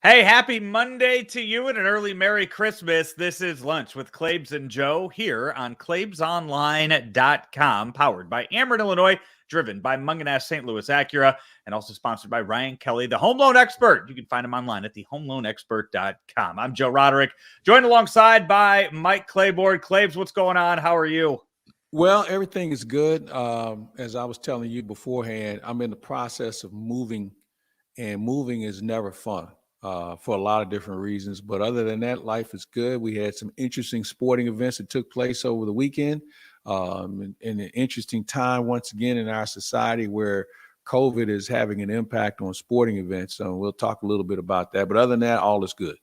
Hey, happy Monday to you and an early Merry Christmas. This is Lunch with Claibs and Joe here on claibsonline.com, powered by Ameren, Illinois, driven by Munganess St. Louis Acura, and also sponsored by Ryan Kelly, the home loan expert. You can find him online at thehomeloanexpert.com. I'm Joe Roderick, joined alongside by Mike Claiborne. Claibs, what's going on? How are you? Well, everything is good. As I was telling you beforehand, I'm in the process of moving, and moving is never fun for a lot of different reasons. But other than that, life is good. We had some interesting sporting events that took place over the weekend, and an interesting time once again in our society where COVID is having an impact on sporting events. So we'll talk a little bit about that. But other than that, all is good.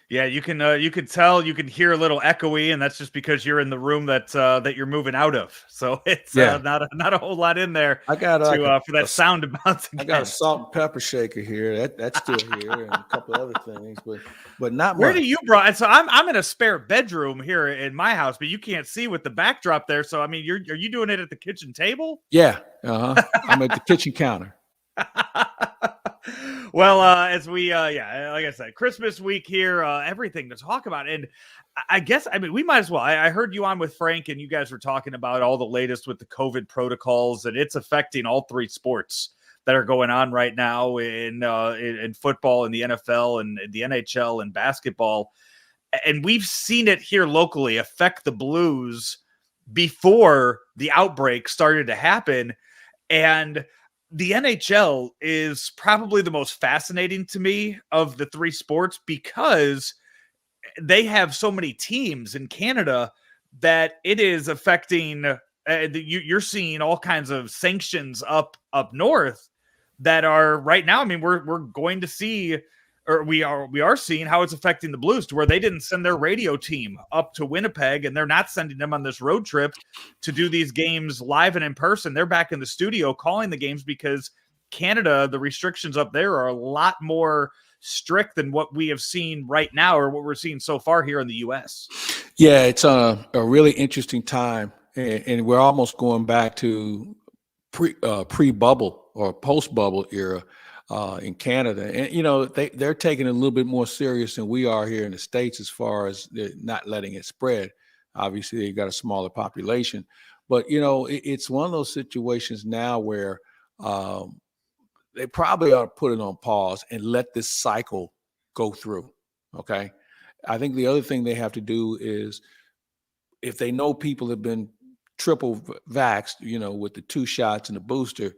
Yeah, you can tell, you can hear a little echoey, and that's just because you're in the room that you're moving out of. So it's Yeah, not a whole lot in there I got like for that sound to bounce I got a against. salt and pepper shaker here. That's still here, and a couple of other things, but not Where do much. you brought? So I'm in a spare bedroom here in my house, but you can't see with the backdrop there. So I mean, are you doing it at the kitchen table? Yeah, I'm at the kitchen counter. Well, as we yeah, like I said, Christmas week here, everything to talk about. And I guess, I mean, we might as well. I heard you on with Frank, and you guys were talking about all the latest with the COVID protocols, and it's affecting all three sports that are going on right now in football and the NFL and the NHL and basketball. And we've seen it here locally affect the Blues before the outbreak started to happen. And the NHL is probably the most fascinating to me of the three sports because they have so many teams in Canada that it is affecting. You're seeing all kinds of sanctions up north that are right now. I mean, we're going to see, or we are seeing how it's affecting the Blues to where they didn't send their radio team up to Winnipeg, and they're not sending them on this road trip to do these games live and in person. They're back in the studio calling the games because Canada, the restrictions up there are a lot more strict than what we have seen right now or what we're seeing so far here in the U.S. Yeah, it's a really interesting time, and we're almost going back to pre-bubble or post-bubble era in Canada. And they're taking it a little bit more serious than we are here in the States as far as they're not letting it spread. Obviously, they've got a smaller population, but it's one of those situations now where they probably ought to put it on pause and let this cycle go through. Okay. I think the other thing they have to do is, if they know people have been triple vaxxed, with the 2 shots and the booster,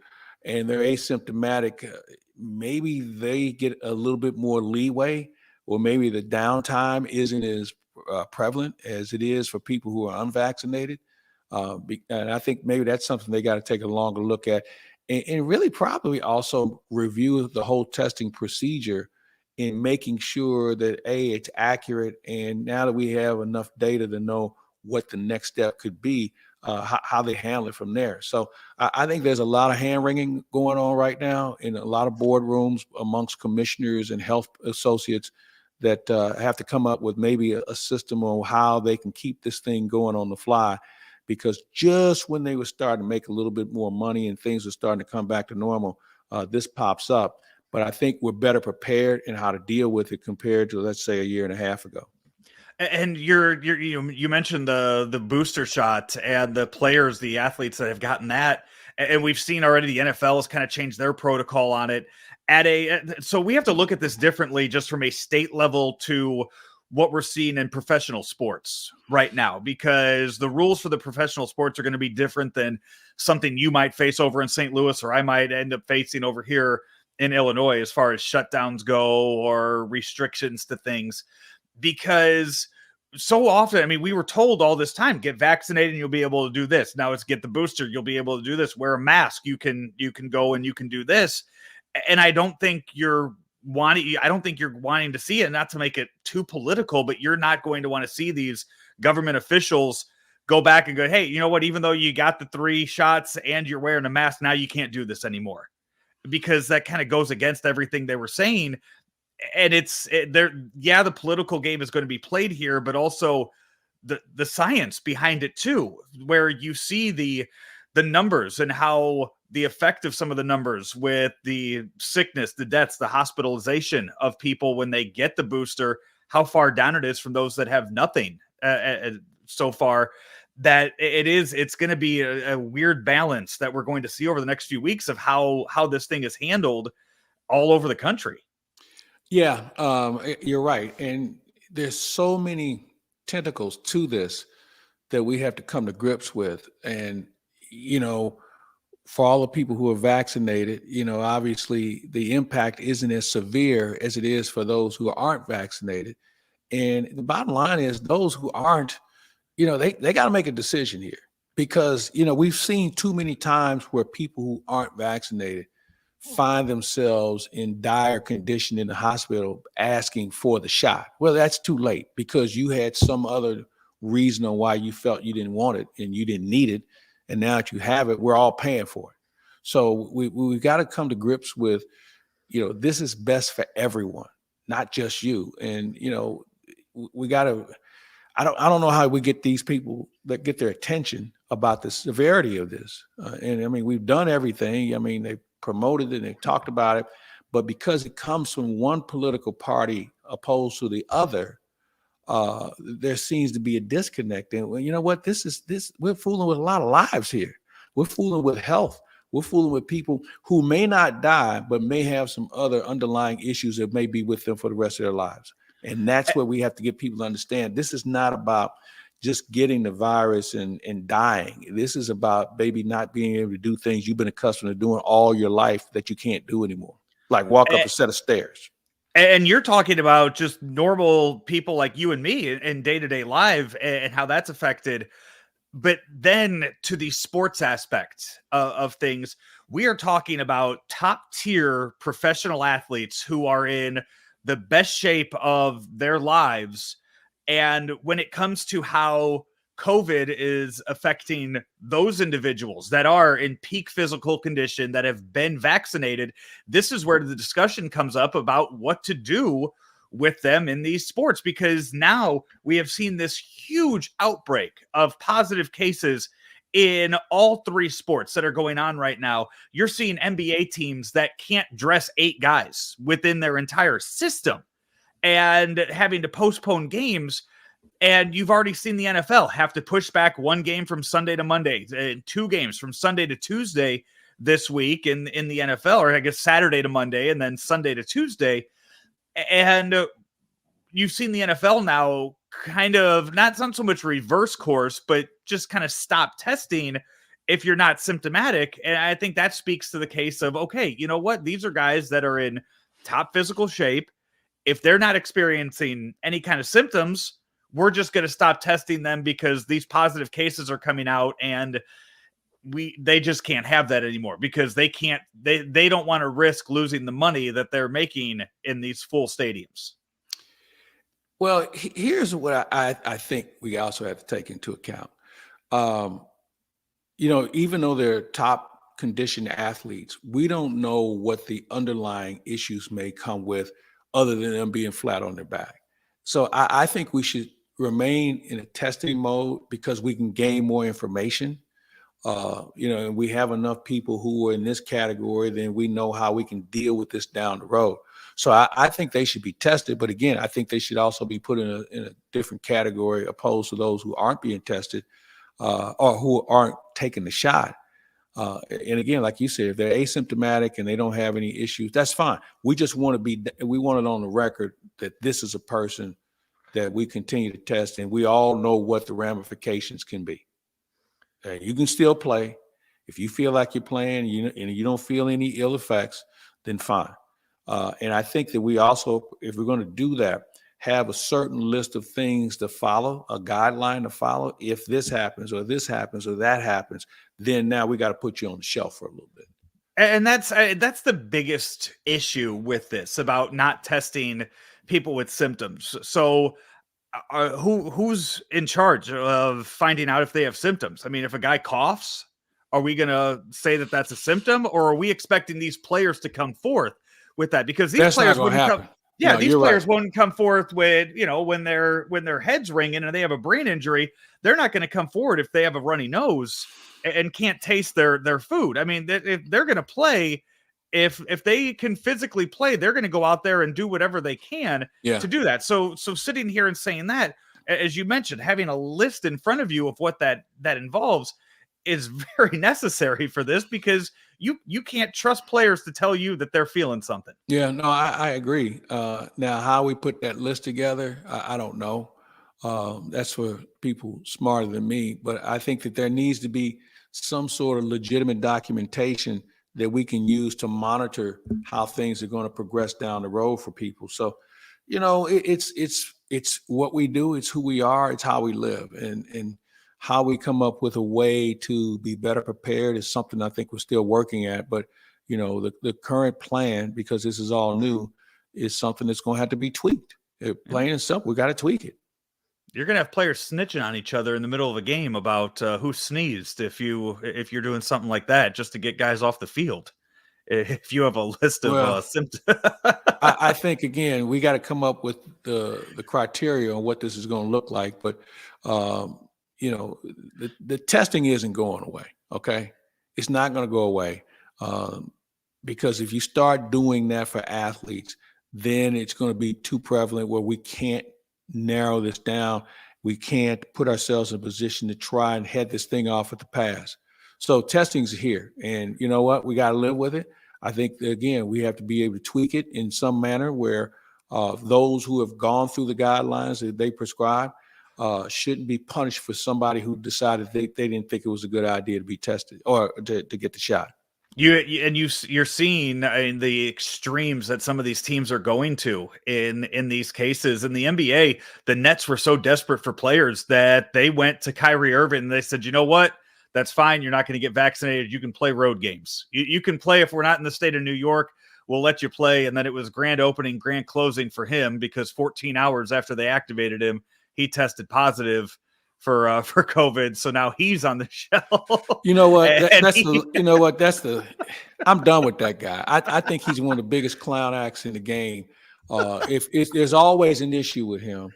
and they're asymptomatic, maybe they get a little bit more leeway, or maybe the downtime isn't as prevalent as it is for people who are unvaccinated. And I think maybe that's something they got to take a longer look at, and really probably also review the whole testing procedure in making sure that it's accurate. And now that we have enough data to know what the next step could be, how they handle it from there. So I think there's a lot of hand wringing going on right now in a lot of boardrooms amongst commissioners and health associates that have to come up with maybe a system on how they can keep this thing going on the fly. Because just when they were starting to make a little bit more money and things were starting to come back to normal, this pops up. But I think we're better prepared in how to deal with it compared to, let's say, a year and a half ago. And you mentioned the booster shot and the players, the athletes that have gotten that, and we've seen already the NFL has kind of changed their protocol on it. So we have to look at this differently, just from a state level to what we're seeing in professional sports right now, because the rules for the professional sports are going to be different than something you might face over in St. Louis, or I might end up facing over here in Illinois, as far as shutdowns go or restrictions to things. Because so often, I mean, we were told all this time, get vaccinated and you'll be able to do this. Now it's get the booster, you'll be able to do this. Wear a mask, you can go and you can do this. And I don't think you're wanting to see it, not to make it too political, but you're not going to want to see these government officials go back and go, hey, you know what, even though you got the 3 shots and you're wearing a mask, now you can't do this anymore, because that kind of goes against everything they were saying. And the political game is going to be played here, but also the science behind it too, where you see the numbers and how the effect of some of the numbers with the sickness, the deaths, the hospitalization of people when they get the booster, how far down it is from those that have nothing so far, that it's going to be a weird balance that we're going to see over the next few weeks of how this thing is handled all over the country. Yeah, you're right. And there's so many tentacles to this that we have to come to grips with. And, for all the people who are vaccinated, obviously the impact isn't as severe as it is for those who aren't vaccinated. And the bottom line is those who aren't, they got to make a decision here, because, we've seen too many times where people who aren't vaccinated find themselves in dire condition in the hospital asking for the shot. Well, that's too late, because you had some other reason on why you felt you didn't want it and you didn't need it. And now that you have it, we're all paying for it. So we got to come to grips with, this is best for everyone, not just you. And, we got to, I don't know how we get these people that get their attention about the severity of this. And I mean, we've done everything. I mean, they promoted it and they talked about it, but because it comes from one political party opposed to the other, there seems to be a disconnect. And you know what? We're fooling with a lot of lives here. We're fooling with health. We're fooling with people who may not die, but may have some other underlying issues that may be with them for the rest of their lives. And that's where we have to get people to understand. This is not about just getting the virus and dying. This is about maybe not being able to do things you've been accustomed to doing all your life that you can't do anymore, like walk up a set of stairs. And you're talking about just normal people like you and me in day-to-day life and how that's affected. But then to the sports aspect of things, we are talking about top-tier professional athletes who are in the best shape of their lives. And when it comes to how COVID is affecting those individuals that are in peak physical condition, that have been vaccinated, this is where the discussion comes up about what to do with them in these sports, because now we have seen this huge outbreak of positive cases in all three sports that are going on right now. You're seeing NBA teams that can't dress 8 guys within their entire system and having to postpone games. And you've already seen the NFL have to push back 1 game from Sunday to Monday and 2 games from Sunday to Tuesday this week in the NFL, or I guess Saturday to Monday and then Sunday to Tuesday. And you've seen the NFL now kind of not so much reverse course, but just kind of stop testing if you're not symptomatic. And I think that speaks to the case of, okay, you know what? These are guys that are in top physical shape. If they're not experiencing any kind of symptoms, we're just going to stop testing them because these positive cases are coming out, and they just can't have that anymore, because they don't want to risk losing the money that they're making in these full stadiums. Well, here's what I think we also have to take into account. Even though they're top conditioned athletes, we don't know what the underlying issues may come with other than them being flat on their back. So I think we should remain in a testing mode, because we can gain more information. And we have enough people who are in this category, then we know how we can deal with this down the road. So I think they should be tested. But again, I think they should also be put in a different category opposed to those who aren't being tested or who aren't taking the shot. And again, like you said, if they're asymptomatic and they don't have any issues, that's fine. We just want we want it on the record that this is a person that we continue to test, and we all know what the ramifications can be. And you can still play. If you feel like you're playing and you don't feel any ill effects, then fine. And I think that we also, if we're going to do that, have a certain list of things to follow, a guideline to follow. If this happens or this happens or that happens, then now we got to put you on the shelf for a little bit. And that's the biggest issue with this, about not testing people with symptoms. So who's in charge of finding out if they have symptoms? I mean, if a guy coughs, are we going to say that that's a symptom, or are we expecting these players to come forth with that? Because these players wouldn't come. Yeah, No, these you're right. players won't come forth with, when their head's ringing and they have a brain injury, they're not going to come forward if they have a runny nose and can't taste their food. I mean, if they're going to play, if they can physically play, they're going to go out there and do whatever they can Yeah. to do that. So sitting here and saying that, as you mentioned, having a list in front of you of what that involves is very necessary for this, because you can't trust players to tell you that they're feeling something. Yeah, no, I agree. Now, how we put that list together, I don't know. That's for people smarter than me. But I think that there needs to be some sort of legitimate documentation that we can use to monitor how things are going to progress down the road for people. So, it's what we do. It's who we are. It's how we live, and how we come up with a way to be better prepared is something I think we're still working at. But the current plan, because this is all new, is something that's going to have to be tweaked. Plain and simple, we got to tweak it. You're gonna have players snitching on each other in the middle of a game about who sneezed if you're doing something like that, just to get guys off the field. If you have a list of Well, symptoms. I think again we got to come up with the criteria on what this is going to look like. But the testing isn't going away. Okay, it's not going to go away. Because if you start doing that for athletes, then it's going to be too prevalent where we can't narrow this down. We can't put ourselves in a position to try and head this thing off at the pass. So testing's here, and you know what? We got to live with it. I think, again, we have to be able to tweak it in some manner where those who have gone through the guidelines that they prescribe shouldn't be punished for somebody who decided they didn't think it was a good idea to be tested or to get the shot. You're seeing in the extremes that some of these teams are going to in these cases. In the NBA, the Nets were so desperate for players that they went to Kyrie Irving and they said, you know what? That's fine. You're not going to get vaccinated. You can play road games. You can play if we're not in the state of New York. We'll let you play. And then it was grand opening, grand closing for him, because 14 hours after they activated him, he tested positive for COVID. So now he's on the shelf. You know what? I'm done with that guy. I think he's one of the biggest clown acts in the game. If there's always an issue with him,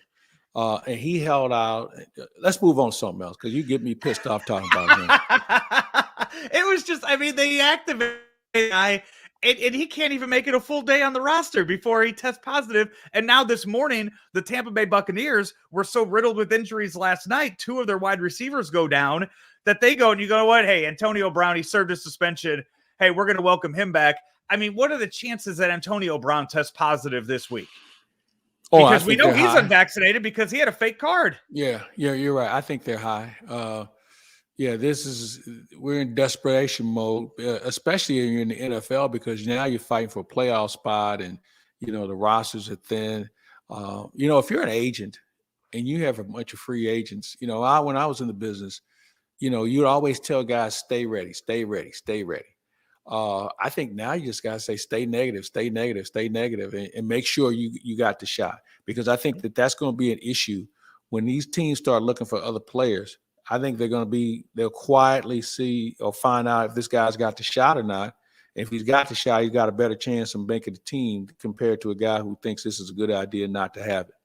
and he held out. Let's move on to something else, because you get me pissed off talking about him. It was just, they activated the guy. And he can't even make it a full day on the roster before he tests positive. And now this morning, the Tampa Bay Buccaneers were so riddled with injuries last night, 2 of their wide receivers go down, that they go, and you go, what? Hey, Antonio Brown, he served his suspension. Hey, we're going to welcome him back. What are the chances that Antonio Brown tests positive this week? Because we know he's unvaccinated because he had a fake card. Yeah, you're right. I think they're high. We're in desperation mode, especially in the NFL, because now you're fighting for a playoff spot, and the rosters are thin. If you're an agent and you have a bunch of free agents, when I was in the business, you'd always tell guys, stay ready, stay ready, stay ready. I think now you just got to say, stay negative, stay negative, stay negative, and make sure you got the shot, because I think that's going to be an issue when these teams start looking for other players. I think they'll quietly see or find out if this guy's got the shot or not. If he's got the shot, he's got a better chance of making the team compared to a guy who thinks this is a good idea not to have it.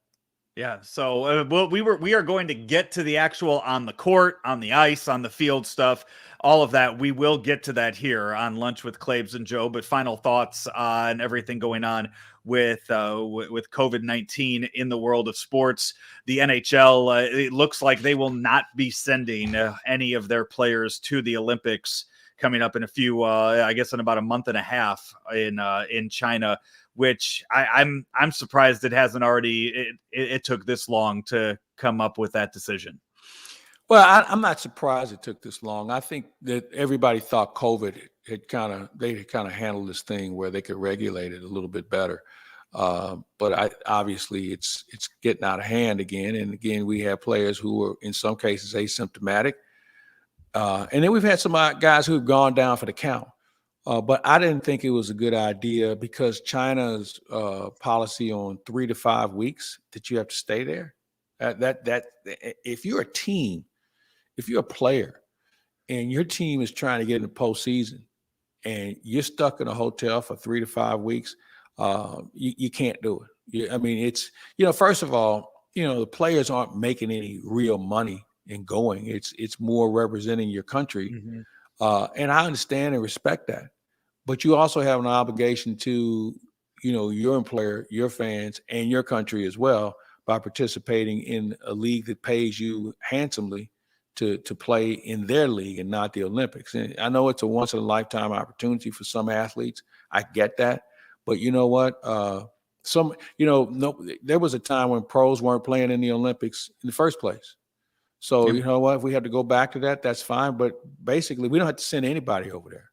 Yeah. So we are going to get to the actual on the court, on the ice, on the field stuff, all of that. We will get to that here on Lunch with Claibs and Joe. But final thoughts on everything going on with COVID-19 in the world of sports. The NHL, it looks like they will not be sending any of their players to the Olympics coming up in a few, I guess in about a month and a half in China, which I'm surprised it hasn't already. It took this long to come up with that decision. Well, I'm not surprised it took this long. I think that everybody thought COVID had kind of handled this thing where they could regulate it a little bit better. But obviously it's getting out of hand again. And again, we have players who are in some cases asymptomatic. And then we've had some guys who have gone down for the count. But I didn't think it was a good idea, because China's policy on 3 to 5 weeks that you have to stay there. That if you're a team, if you're a player and your team is trying to get in the postseason and you're stuck in a hotel for 3 to 5 weeks, you can't do it. Yeah, I mean, it's, first of all, the players aren't making any real money in going. It's more representing your country. Mhm. And I understand and respect that. But you also have an obligation to, your employer, your fans, and your country as well by participating in a league that pays you handsomely to play in their league and not the Olympics. And I know it's a once in a lifetime opportunity for some athletes. I get that. But you know what? No, there was a time when pros weren't playing in the Olympics in the first place. So, Yep. you know what? If we have to go back to that, that's fine. But basically, we don't have to send anybody over there.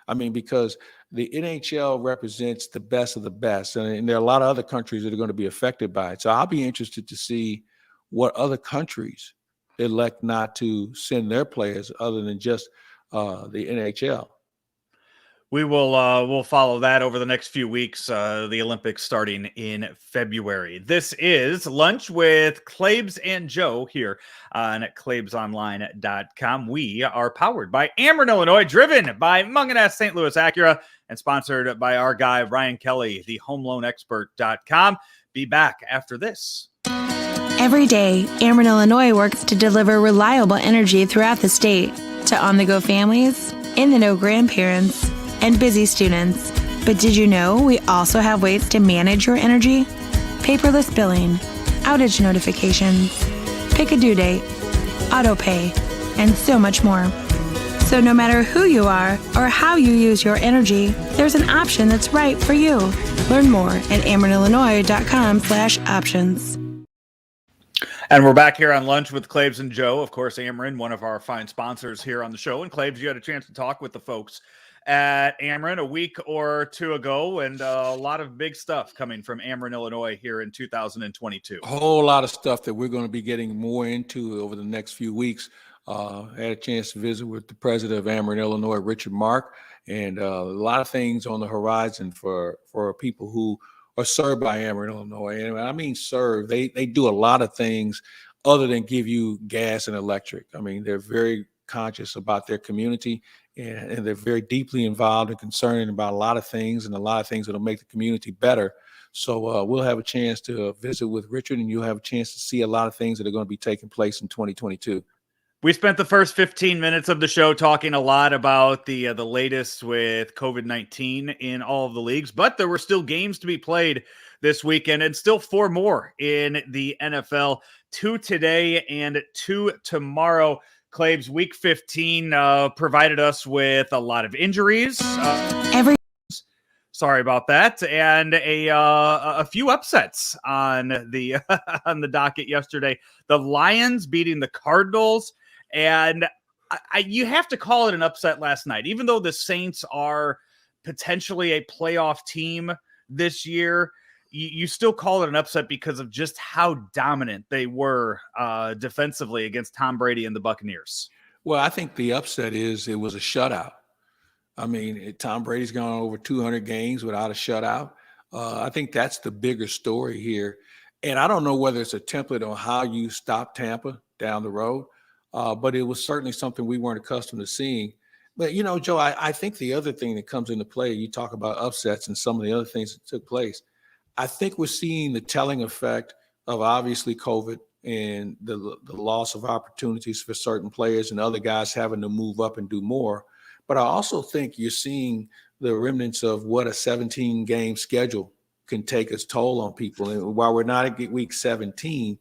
I mean, because the NHL represents the best of the best, and there are a lot of other countries that are going to be affected by it. So I'll be interested to see what other countries elect not to send their players other than just the NHL. We'll follow that over the next few weeks. The Olympics starting in February. This is Lunch with Claibs and Joe here on claibsonline.com. We are powered by Ameren, Illinois, driven by Munganess St. Louis Acura, and sponsored by our guy Ryan Kelly, the homeloanexpert.com. Be back after this. Every day, Ameren, Illinois works to deliver reliable energy throughout the state to on-the-go families, in-the-know grandparents, and busy students. But did you know we also have ways to manage your energy? Paperless billing, outage notifications, pick a due date, auto pay, and so much more. So no matter who you are or how you use your energy, there's an option that's right for you. Learn more at amerenillinois.com/options. And we're back here on Lunch with Claibs and Joe. Of course, Ameren, one of our fine sponsors here on the show. And Claibs, you had a chance to talk with the folks at Ameren a week or two ago, and a lot of big stuff coming from Ameren, Illinois here in 2022. A whole lot of stuff that we're going to be getting more into over the next few weeks. I had a chance to visit with the president of Ameren, Illinois, Richard Mark, and a lot of things on the horizon for people who are served by Ameren, Illinois. And I mean serve, they do a lot of things other than give you gas and electric. I mean, they're very conscious about their community, and they're very deeply involved and concerned about a lot of things, and a lot of things that'll make the community better. So we'll have a chance to visit with Richard, and you'll have a chance to see a lot of things that are going to be taking place in 2022. We spent the first 15 minutes of the show talking a lot about the latest with COVID-19 in all of the leagues, but there were still games to be played this weekend, and still 4 more in the NFL, 2 today and 2 tomorrow. Claibs, week 15 provided us with a lot of injuries. Sorry about that, and a few upsets on the on the docket yesterday. The Lions beating the Cardinals, and you have to call it an upset last night, even though the Saints are potentially a playoff team this year. You still call it an upset because of just how dominant they were defensively against Tom Brady and the Buccaneers. Well, I think the upset is it was a shutout. I mean, Tom Brady's gone over 200 games without a shutout. I think that's the bigger story here. And I don't know whether it's a template on how you stop Tampa down the road, but it was certainly something we weren't accustomed to seeing. But, Joe, I think the other thing that comes into play, you talk about upsets and some of the other things that took place. I think we're seeing the telling effect of obviously COVID and the loss of opportunities for certain players and other guys having to move up and do more. But I also think you're seeing the remnants of what a 17-game schedule can take its toll on people. And while we're not at week 17,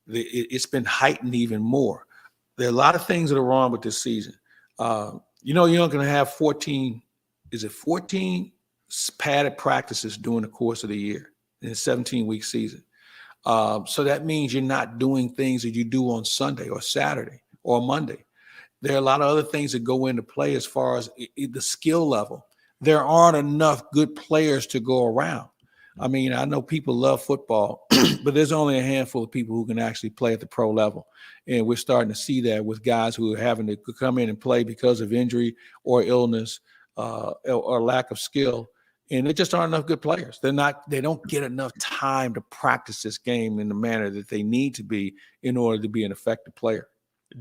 it's been heightened even more. There are a lot of things that are wrong with this season. You're not going to have 14 padded practices during the course of the year in a 17-week season. So that means you're not doing things that you do on Sunday or Saturday or Monday. There are a lot of other things that go into play as far as the skill level. There aren't enough good players to go around. I mean, I know people love football, but there's only a handful of people who can actually play at the pro level. And we're starting to see that with guys who are having to come in and play because of injury or illness or lack of skill. And there just aren't enough good players. They don't get enough time to practice this game in the manner that they need to be in order to be an effective player.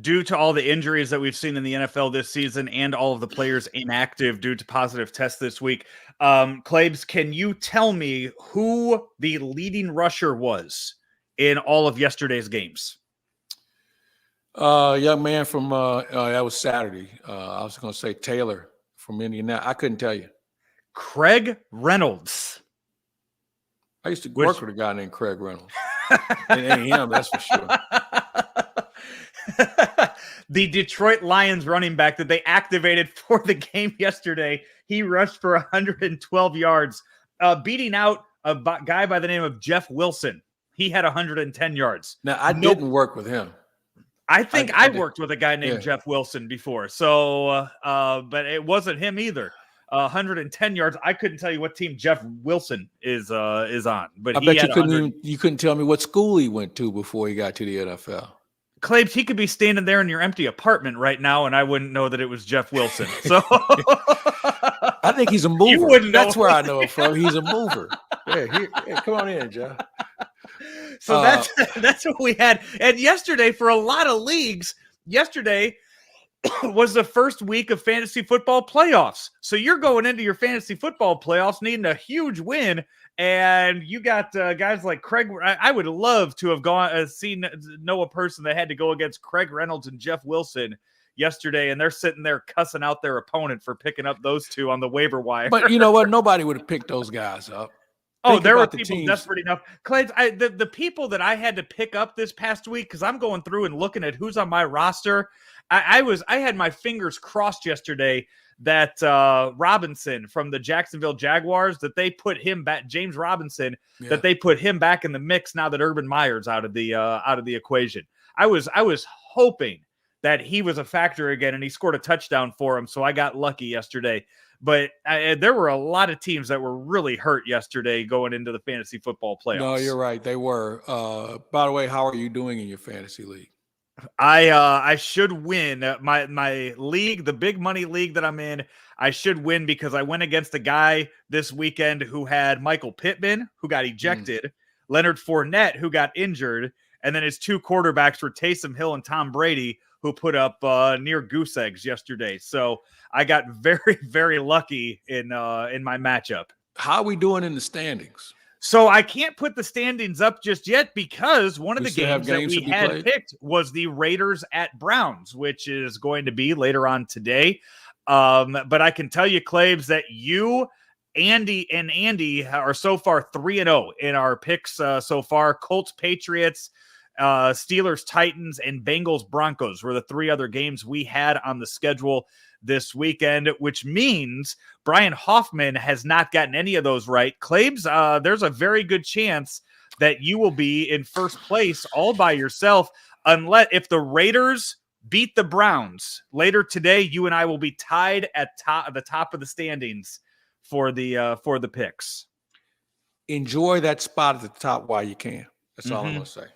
due to all the injuries that we've seen in the NFL this season and all of the players inactive due to positive tests this week, Claibs, can you tell me who the leading rusher was in all of yesterday's games? Young man from that was Saturday. I was going to say Taylor from Indianapolis. I couldn't tell you. Craig Reynolds. I used to work with a guy named Craig Reynolds. It ain't him, that's for sure. The Detroit Lions running back that they activated for the game yesterday, he rushed for 112 yards, beating out a guy by the name of Jeff Wilson. He had 110 yards. Now, I didn't work with him. I think I worked with a guy named Jeff Wilson before, so but it wasn't him either. 110 yards. I couldn't tell you what team Jeff Wilson is on, but I bet you couldn't tell me what school he went to before he got to the NFL. Claibs, he could be standing there in your empty apartment right now, and I wouldn't know that it was Jeff Wilson. So I think he's a mover. You wouldn't know. That's where I know it from. He's a mover. Yeah, come on in, Joe. So that's what we had. And yesterday, for a lot of leagues, yesterday was the first week of fantasy football playoffs. So you're going into your fantasy football playoffs needing a huge win. And you got guys like Craig. I would love to have know a person that had to go against Craig Reynolds and Jeff Wilson yesterday, and they're sitting there cussing out their opponent for picking up those two on the waiver wire. But you know what? Nobody would have picked those guys up. There were people desperate enough. Clay, the people that I had to pick up this past week, because I'm going through and looking at who's on my roster. I had my fingers crossed yesterday that Robinson from the Jacksonville Jaguars, that they put him back, James Robinson, that they put him back in the mix now that Urban Meyer's out of the equation. I was hoping that he was a factor again, and he scored a touchdown for him, so I got lucky yesterday. But there were a lot of teams that were really hurt yesterday going into the fantasy football playoffs. No, you're right. They were. By the way, how are you doing in your fantasy league? I should win my league, the big money league that I'm in. I should win because I went against a guy this weekend who had Michael Pittman, who got ejected, Leonard Fournette, who got injured, and then his two quarterbacks were Taysom Hill and Tom Brady, who put up near goose eggs yesterday. So I got very, very lucky in my matchup. How are we doing in the standings? So I can't put the standings up just yet because one of the games that we had picked was the Raiders at Browns, which is going to be later on today. But I can tell you, Claibs, that you, Andy are so far 3-0 in our picks so far. Colts, Patriots, Steelers, Titans, and Bengals, Broncos were the three other games we had on the schedule this weekend, which means Brian Hoffman has not gotten any of those right. Claibs, there's a very good chance that you will be in first place all by yourself, unless if the Raiders beat the Browns later today, you and I will be tied at the top of the standings for the picks. Enjoy that spot at the top while you can. That's all I'm gonna say.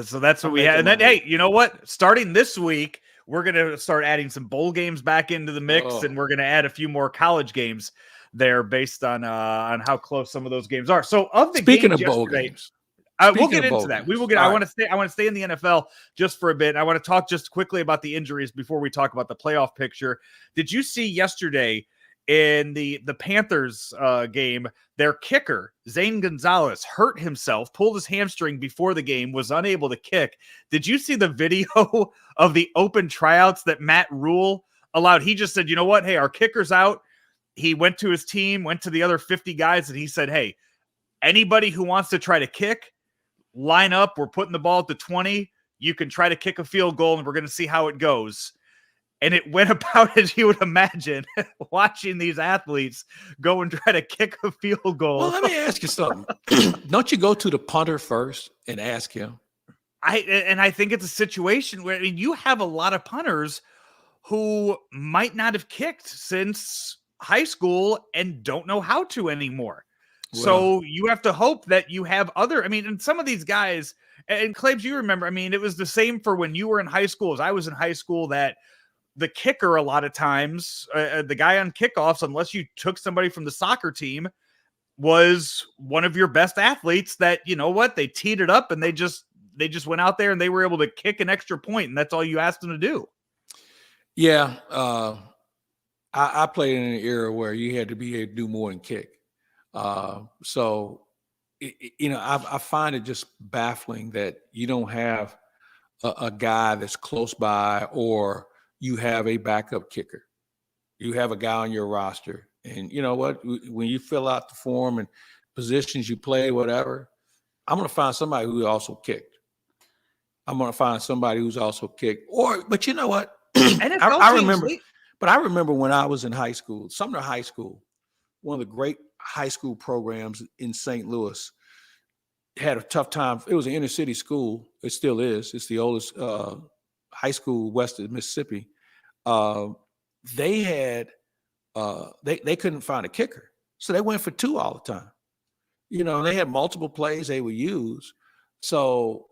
So that's what we had. And then, hey, you know what? Starting this week, we're going to start adding some bowl games back into the mix, and we're going to add a few more college games there based on how close some of those games are. So, of the speaking games of bowl games, we'll get into that. We will get. I want to stay in the NFL just for a bit. I want to talk just quickly about the injuries before we talk about the playoff picture. Did you see yesterday in the Panthers game, their kicker, Zane Gonzalez, hurt himself, pulled his hamstring before the game, was unable to kick. Did you see the video of the open tryouts that Matt Rule allowed? He just said, you know what? Hey, our kicker's out. He went to his team, went to the other 50 guys, and he said, hey, anybody who wants to try to kick, line up. We're putting the ball at the 20. You can try to kick a field goal, and we're going to see how it goes. And it went about as you would imagine, watching these athletes go and try to kick a field goal. Well, let me ask you something. Don't you go to the punter first and ask him? I think it's a situation where, I mean, you have a lot of punters who might not have kicked since high school and don't know how to anymore. Well, so you have to hope that you have and some of these guys, and Claibs, you remember, I mean, it was the same for when you were in high school as I was in high school, that the kicker, a lot of times, the guy on kickoffs, unless you took somebody from the soccer team, was one of your best athletes that, you know what, they teed it up and they they just went out there and they were able to kick an extra point, and that's all you asked them to do. Yeah. I played in an era where you had to be able to do more than kick. So, I find it just baffling that you don't have a guy that's close by, or you have a backup kicker. You have a guy on your roster. And you know what? When you fill out the form and positions you play, whatever, I'm going to find somebody who also kicked. I'm going to find somebody who's also kicked. But you know what? I remember when I was in high school, Sumner High School, one of the great high school programs in St. Louis, had a tough time. It was an inner city school. It still is. It's the oldest high school west of Mississippi. They had they couldn't find a kicker, so they went for two all the time. They had multiple plays they would use. So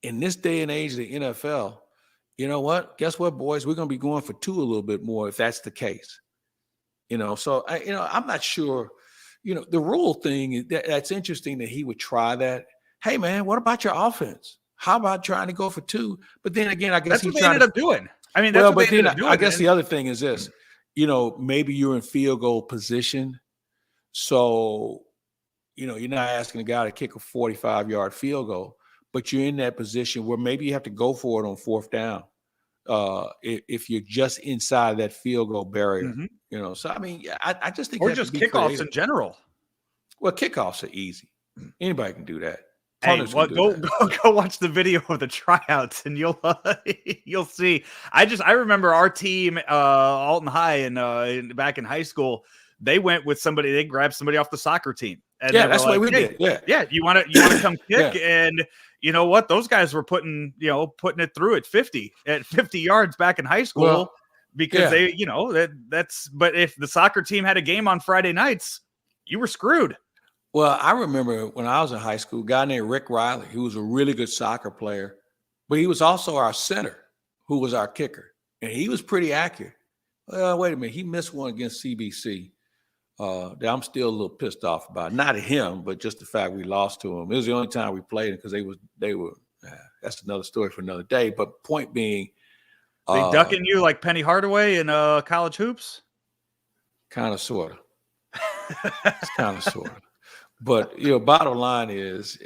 in this day and age of the NFL, you know what? Guess what, boys? We're going to be going for two a little bit more if that's the case. So I'm not sure. The rule thing, that's interesting that he would try that. Hey, man, what about your offense? How about trying to go for two? But then again, I guess that's what they ended up doing. I mean, that's what they ended up doing. I guess the other thing is this, maybe you're in field goal position. So, you're not asking a guy to kick a 45-yard field goal, but you're in that position where maybe you have to go for it on fourth down. If you're just inside that field goal barrier, So I mean, I just think, or just kickoffs creative in general. Well, kickoffs are easy. Anybody can do that. Hey, go watch the video of the tryouts, and you'll see. I remember our team, Alton High, and back in high school, they went with somebody. They grabbed somebody off the soccer team. And that's what we did. Yeah. You want to come kick, and you know what? Those guys were putting it through at 50 yards back in high school, because they, that's. But if the soccer team had a game on Friday nights, you were screwed. Well, I remember when I was in high school, a guy named Rick Riley, who was a really good soccer player, but he was also our center, who was our kicker, and he was pretty accurate. Well, wait a minute, he missed one against CBC. That I'm still a little pissed off about. Not at him, but just the fact we lost to him. It was the only time we played him because they were. That's another story for another day. But point being, they ducking you like Penny Hardaway in college hoops. Kind of, sort of. It's kind of, sort of. But bottom line is,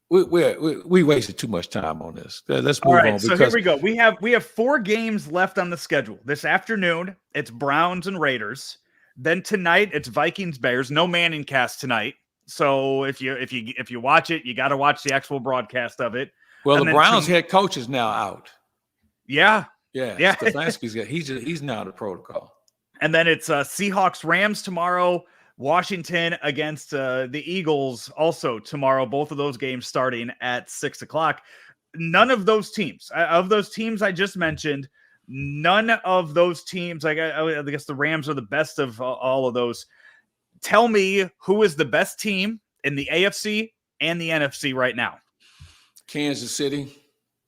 we wasted too much time on this. Let's move on. So here we go. We have 4 games left on the schedule. This afternoon, it's Browns and Raiders. Then tonight, it's Vikings Bears. No Manning cast tonight. So if you watch it, you got to watch the actual broadcast of it. Well, the Browns head coach is now out. Yeah. Stefanski's he's now the protocol. And then it's Seahawks Rams tomorrow. Washington against the Eagles also tomorrow. Both of those games starting at 6:00. None of those teams, of those teams I just mentioned, none of those teams, I guess the Rams are the best of all of those. Tell me who is the best team in the AFC and the NFC right now. Kansas City.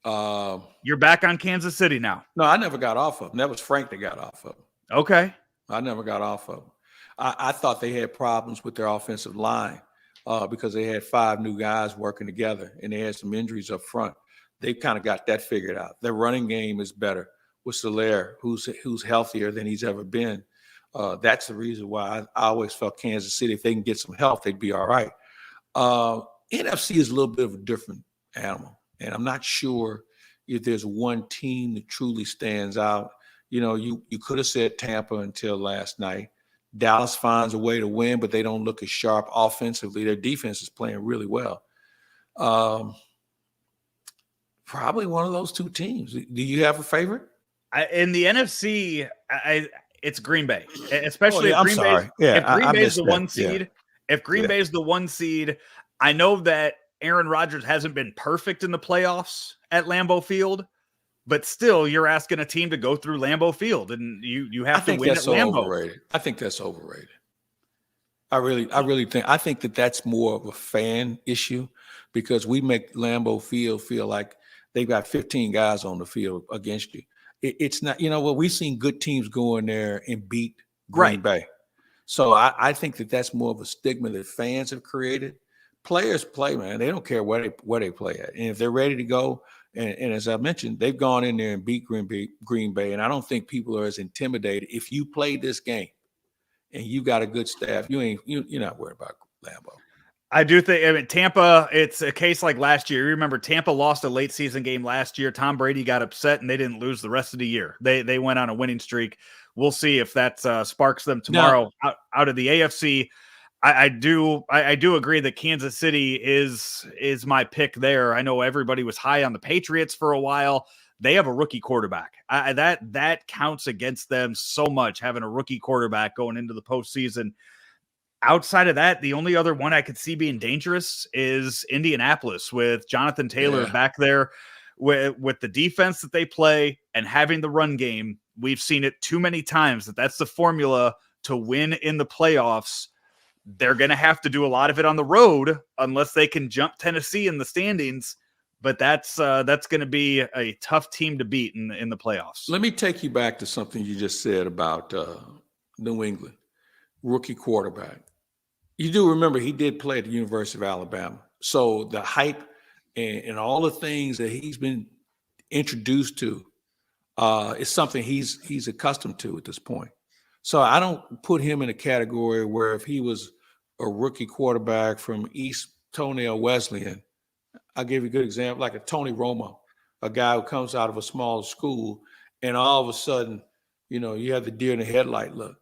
You're back on Kansas City now. No, I never got off of them. That was Frank that got off of them. Okay. I never got off of them. I thought they had problems with their offensive line because they had 5 new guys working together and they had some injuries up front. They've kind of got that figured out. Their running game is better with Solaire, who's healthier than he's ever been. That's the reason why I always felt Kansas City, if they can get some help, they'd be all right. NFC is a little bit of a different animal, and I'm not sure if there's one team that truly stands out. You could have said Tampa until last night. Dallas finds a way to win, but they don't look as sharp offensively. Their defense is playing really well. Probably one of those 2 teams. Do you have a favorite? In the NFC, it's Green Bay, especially if Green Bay is the 1 seed. If Green Bay is the 1 seed, I know that Aaron Rodgers hasn't been perfect in the playoffs at Lambeau Field. But still, you're asking a team to go through Lambeau Field, and you have to win at Lambeau. Overrated. I think that's overrated. I really think that's more of a fan issue because we make Lambeau Field feel like they've got 15 guys on the field against you. It's not. We've seen good teams go in there and beat Green Bay. So I think that's more of a stigma that fans have created. players play, man. They don't care where they play at. And if they're ready to go, and as I mentioned, they've gone in there and beat Green Bay. And I don't think people are as intimidated. If you play this game and you got a good staff, you're not worried about Lambeau. I do think, I mean, Tampa, it's a case like last year. You remember Tampa lost a late season game last year. Tom Brady got upset and they didn't lose the rest of the year. They went on a winning streak. We'll see if that sparks them tomorrow. Out of the AFC. I do agree that Kansas City is my pick there. I know everybody was high on the Patriots for a while. They have a rookie quarterback. That counts against them so much, having a rookie quarterback going into the postseason. Outside of that, the only other one I could see being dangerous is Indianapolis with Jonathan Taylor back there with the defense that they play and having the run game. We've seen it too many times that's the formula to win in the playoffs. They're going to have to do a lot of it on the road unless they can jump Tennessee in the standings. But that's going to be a tough team to beat in the playoffs. Let me take you back to something you just said about New England, rookie quarterback. You do remember he did play at the University of Alabama. So the hype and all the things that he's been introduced to is something he's accustomed to at this point. So I don't put him in a category where if he was a rookie quarterback from East Toenail Wesleyan, I'll give you a good example, like a Tony Romo, a guy who comes out of a small school, and all of a sudden, you have the deer in the headlight look.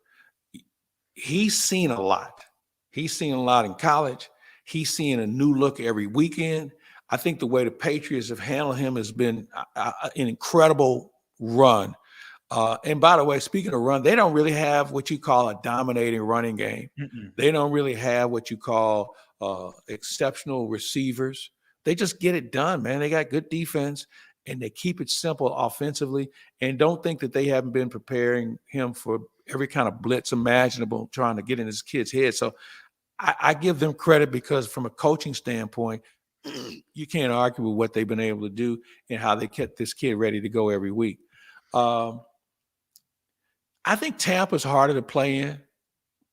He's seen a lot. He's seen a lot in college. He's seeing a new look every weekend. I think the way the Patriots have handled him has been an incredible run. And by the way, speaking of run, they don't really have what you call a dominating running game. Mm-mm. They don't really have what you call exceptional receivers. They just get it done, man. They got good defense, and they keep it simple offensively. And don't think that they haven't been preparing him for every kind of blitz imaginable, trying to get in his kid's head. So I give them credit because from a coaching standpoint, you can't argue with what they've been able to do and how they kept this kid ready to go every week. I think Tampa's harder to play in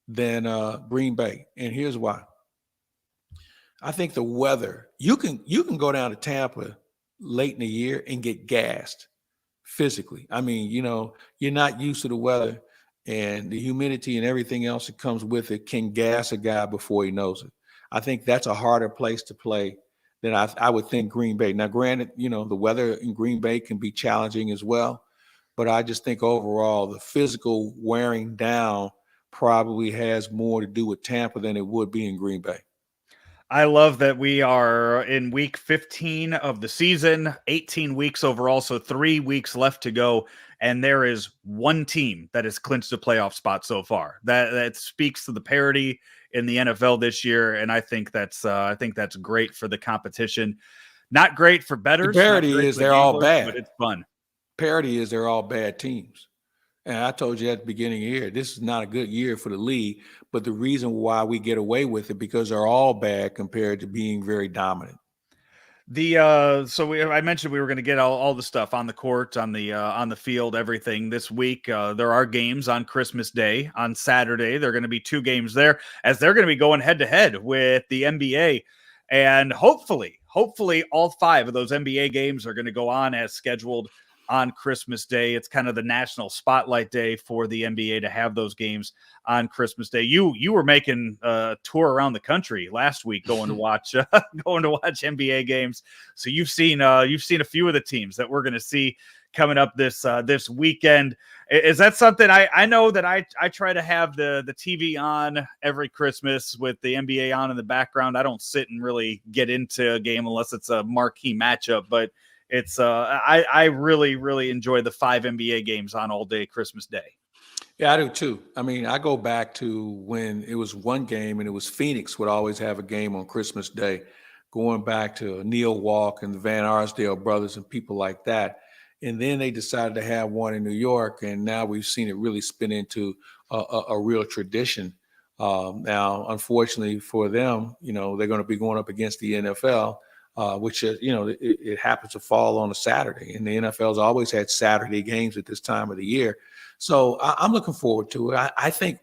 than Green Bay, and here's why. I think the weather, you can go down to Tampa late in the year and get gassed physically. I mean, you're not used to the weather, and the humidity and everything else that comes with it can gas a guy before he knows it. I think that's a harder place to play than I would think Green Bay. Now, granted, the weather in Green Bay can be challenging as well, but I just think overall the physical wearing down probably has more to do with Tampa than it would be in Green Bay. I love that we are in week 15 of the season, 18 weeks overall, so 3 weeks left to go, and there is one team that has clinched a playoff spot so far. That speaks to the parity in the NFL this year, and I think that's great for the competition. Not great for bettors. The parity is they're all bad, but it's fun. Parity is they're all bad teams. And I told you at the beginning of the year, this is not a good year for the league, but the reason why we get away with it because they're all bad compared to being very dominant. I mentioned we were going to get all the stuff on the court, on the field, everything this week. There are games on Christmas Day. On Saturday, there are going to be 2 games there, as they're going to be going head to head with the NBA. And hopefully all 5 of those NBA games are going to go on as scheduled on Christmas Day. It's kind of the national spotlight day for the NBA to have those games on Christmas Day. You were making a tour around the country last week going to watch NBA games. So you've seen a few of the teams that we're going to see coming up this weekend. Is that something I know that I try to have the TV on every Christmas with the NBA on in the background. I don't sit and really get into a game unless it's a marquee matchup, but it's I really, really enjoy the 5 NBA games on all day Christmas Day. Yeah, I do too. I mean, I go back to when it was one game and it was Phoenix would always have a game on Christmas Day, going back to Neil Walk and the Van Arsdale brothers and people like that. And then they decided to have one in New York, and now we've seen it really spin into a real tradition. Now, unfortunately for them, they're going to be going up against the NFL. Which is, it happens to fall on a Saturday, and the NFL's always had Saturday games at this time of the year. So I'm looking forward to it. I think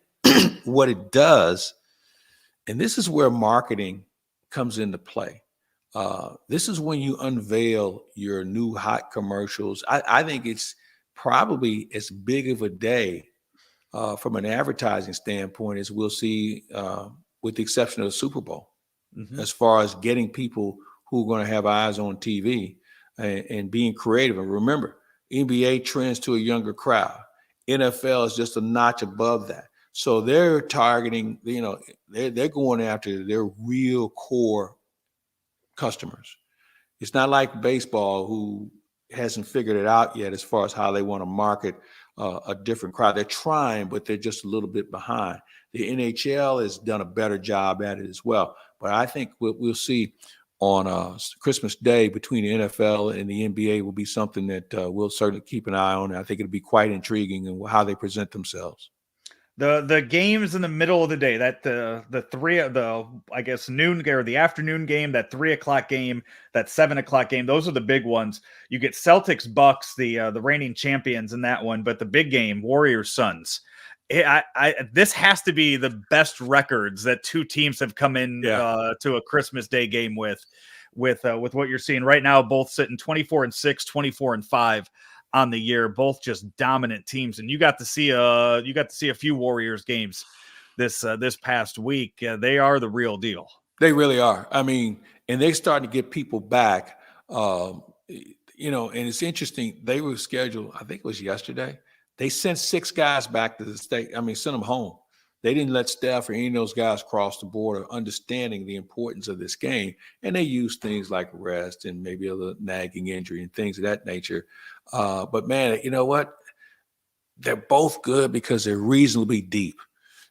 what it does, and this is where marketing comes into play. This is when you unveil your new hot commercials. I think it's probably as big of a day from an advertising standpoint as we'll see, with the exception of the Super Bowl, as far as getting people who are going to have eyes on TV and being creative. And remember, NBA trends to a younger crowd. NFL is just a notch above that. So they're targeting, they're going after their real core customers. It's not like baseball, who hasn't figured it out yet as far as how they want to market a different crowd. They're trying, but they're just a little bit behind. The NHL has done a better job at it as well. But I think what we'll see on Christmas Day between the NFL and the NBA will be something that we'll certainly keep an eye on. And I think it'll be quite intriguing in how they present themselves. The games in the middle of the day, that I guess noon or the afternoon game, that 3:00 game, that 7:00 game, those are the big ones. You get Celtics Bucks, the reigning champions in that one, but the big game, Warriors Suns. This has to be the best records that two teams have come in to a Christmas Day game with what you're seeing right now. Both sitting 24-6, 24-5. On the year, both just dominant teams, and you got to see a few Warriors games this past week. They are the real deal. They really are. I mean, and they're starting to get people back. And it's interesting. They were scheduled, I think it was yesterday. They sent 6 guys back to the state. I mean, sent them home. They didn't let Steph or any of those guys cross the border, understanding the importance of this game. And they used things like rest and maybe a little nagging injury and things of that nature. But man, you know what? They're both good because they're reasonably deep.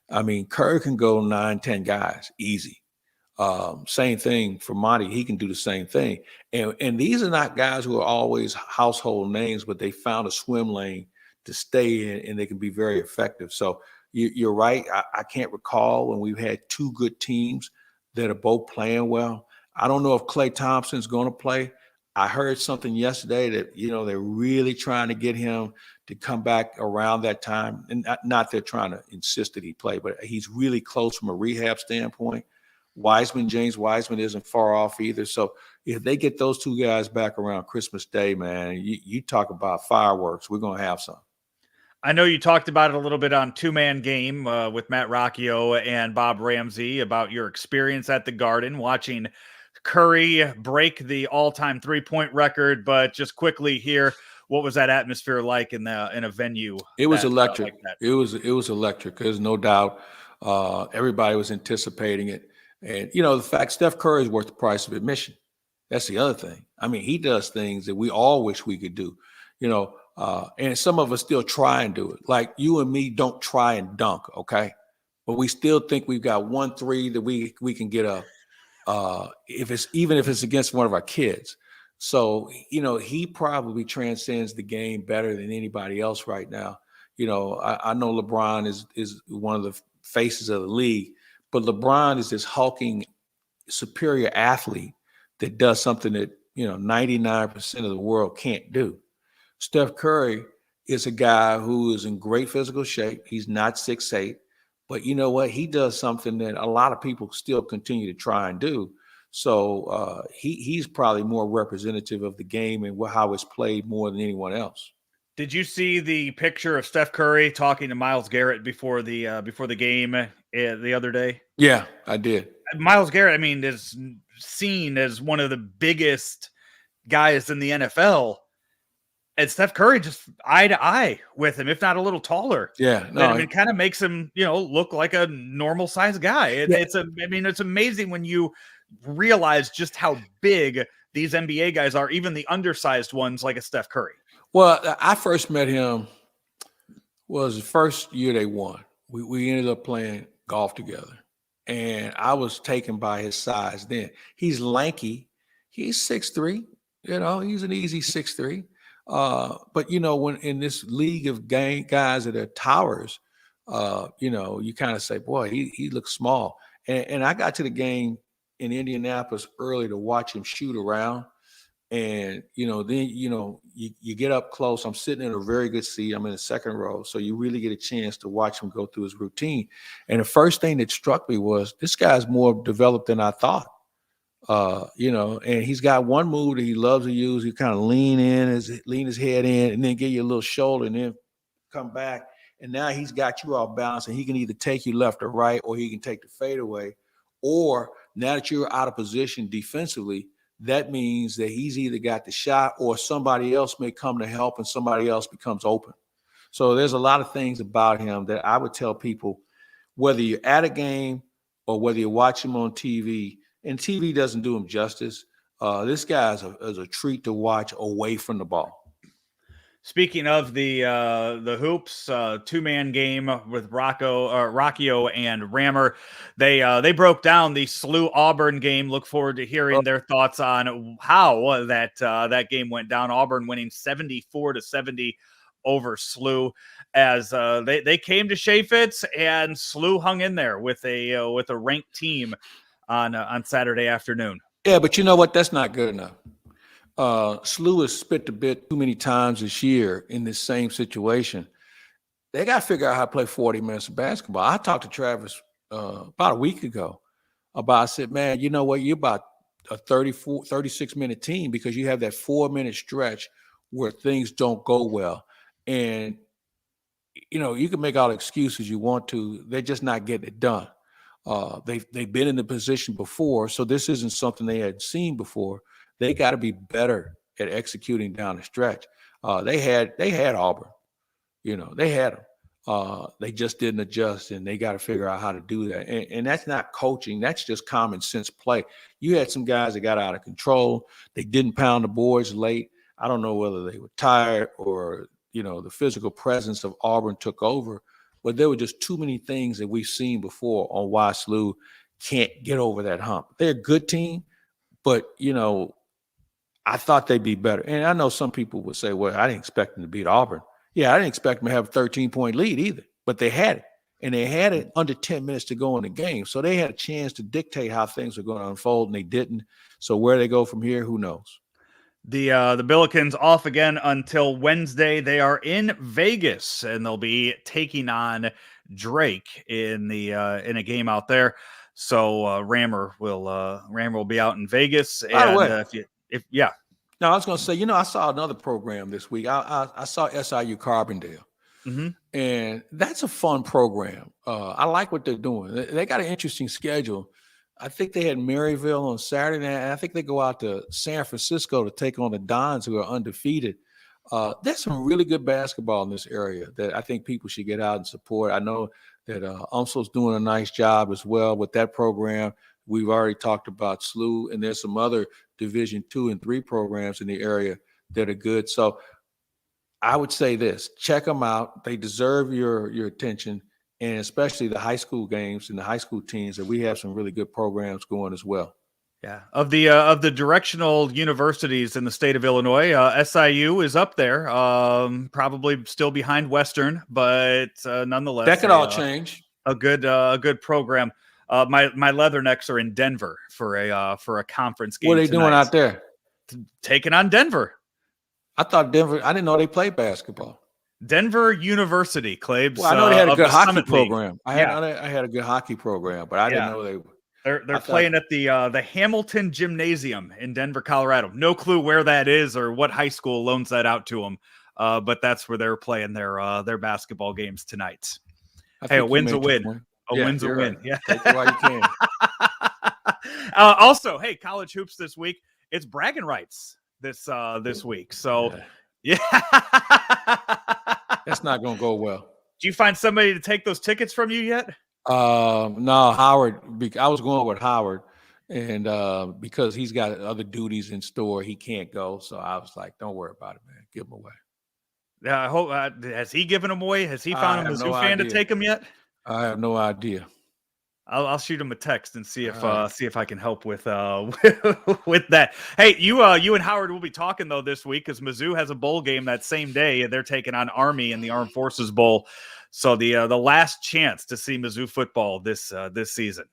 I mean, Kerr can go 9, 10 guys easy. Same thing for Monty. He can do the same thing. And these are not guys who are always household names, but they found a swim lane to stay in, and they can be very effective. So you're right. I can't recall when we've had 2 good teams that are both playing well. I don't know if Klay Thompson's going to play. I heard something yesterday that, they're really trying to get him to come back around that time. And not they're trying to insist that he play, but he's really close from a rehab standpoint. James Wiseman isn't far off either. So if they get those 2 guys back around Christmas Day, man, you talk about fireworks. We're going to have some. I know you talked about it a little bit on Two-Man Game with Matt Rocchio and Bob Ramsey about your experience at the Garden, watching Curry break the all-time 3-point record. But just quickly here, what was that atmosphere like in a venue? It was electric. Like it was electric. There's no doubt. Everybody was anticipating it. And, the fact Steph Curry is worth the price of admission. That's the other thing. I mean, he does things that we all wish we could do, and some of us still try and do it. Like you and me don't try and dunk, okay? But we still think we've got 1 3 that we can get up, if it's against one of our kids. So, he probably transcends the game better than anybody else right now. I know LeBron is one of the faces of the league, but LeBron is this hulking, superior athlete that does something that, 99% of the world can't do. Steph Curry is a guy who is in great physical shape. He's not 6'8", but you know what? He does something that a lot of people still continue to try and do. So he's probably more representative of the game and how it's played more than anyone else. Did you see the picture of Steph Curry talking to Myles Garrett before the game the other day? Yeah, I did. Myles Garrett, I mean, is seen as one of the biggest guys in the NFL. And Steph Curry just eye to eye with him, if not a little taller. Yeah, no, it kind of makes him, look like a normal sized guy. It's amazing when you realize just how big these NBA guys are, even the undersized ones like a Steph Curry. Well, I first met him was the first year they won. We ended up playing golf together, and I was taken by his size then. He's lanky. He's 6'3", he's an easy 6'3". But when in this league of guys that are towers, you kind of say, boy, he looks small. And I got to the game in Indianapolis early to watch him shoot around. And, then, you get up close. I'm sitting in a very good seat. I'm in the second row. So you really get a chance to watch him go through his routine. And the first thing that struck me was this guy's more developed than I thought. And he's got one move that he loves to use. He kind of lean his head in, and then give you a little shoulder, and then come back. And now he's got you off balance, and he can either take you left or right, or he can take the fadeaway. Or now that you're out of position defensively, that means that he's either got the shot or somebody else may come to help, and somebody else becomes open. So there's a lot of things about him that I would tell people, whether you're at a game or whether you watch him on TV, and TV doesn't do him justice. This guy is a treat to watch away from the ball. Speaking of the hoops, two-man game with Rockio and Rammer, they broke down the SLU Auburn game. Look forward to hearing their thoughts on how that game went down. Auburn winning 74-70 over SLU, as they came to Chaffetz, and SLU hung in there with a ranked team on Saturday afternoon. Yeah, but you know what? That's not good enough. SLU has spit the bit too many times this year in this same situation. They got to figure out how to play 40 minutes of basketball. I talked to Travis about a week ago I said, man, you know what? You're about a 36-minute team because you have that 4-minute stretch where things don't go well. And, you can make all the excuses you want to. They're just not getting it done. They've been in the position before, so this isn't something they had seen before. They got to be better at executing down the stretch. They had Auburn, they had them. They just didn't adjust, and they got to figure out how to do that. And that's not coaching. That's just common sense play. You had some guys that got out of control. They didn't pound the boards late. I don't know whether they were tired or, the physical presence of Auburn took over. But there were just too many things that we've seen before on why SLU can't get over that hump. They're a good team, but, I thought they'd be better. And I know some people would say, well, I didn't expect them to beat Auburn. Yeah, I didn't expect them to have a 13-point lead either, but they had it. And they had it under 10 minutes to go in the game. So they had a chance to dictate how things were going to unfold, and they didn't. So where they go from here, who knows? The Billikens off again until Wednesday. They are in Vegas, and they'll be taking on Drake in a game out there. So Rammer will be out in Vegas. By the way, No, I was going to say, I saw another program this week. I saw SIU Carbondale, and that's a fun program. I like what they're doing. They got an interesting schedule. I think they had Maryville on Saturday night, and I think they go out to San Francisco to take on the Dons, who are undefeated. There's some really good basketball in this area that I think people should get out and support. I know that UMSL's doing a nice job as well with that program. We've already talked about SLU, and there's some other Division II and III programs in the area that are good. So I would say this: check them out. They deserve your attention, and especially the high school games and the high school teams. That we have some really good programs going as well. Yeah, of the directional universities in the state of Illinois, SIU is up there. Probably still behind Western, but nonetheless, that could all change. A good program. My Leathernecks are in Denver for a conference game. What are they doing out there? Taking on Denver. I thought Denver. I didn't know they played basketball. Denver University, Claibs. Well, I know they had a good hockey program. I had a good hockey program, but I didn't know they. They're playing at the Hamilton Gymnasium in Denver, Colorado. No clue where that is or what high school loans that out to them, but that's where they're playing their basketball games tonight. Hey, a win's a win. A win's a win. Right. Yeah. Take it while you can. Also, hey, college hoops this week. It's bragging rights this week. So, yeah. That's not going to go well. Do you find somebody to take those tickets from you yet? No, Howard. I was going with Howard, and because he's got other duties in store, he can't go. So I was like, "Don't worry about it, man. Give them away." Yeah, I hope. Has he given them away? Has he found a Mizzou fan to take them yet? I have no idea. I'll shoot him a text and see if I can help with with that. Hey, you and Howard will be talking though this week because Mizzou has a bowl game that same day. They're taking on Army in the Armed Forces Bowl. So the last chance to see Mizzou football this season.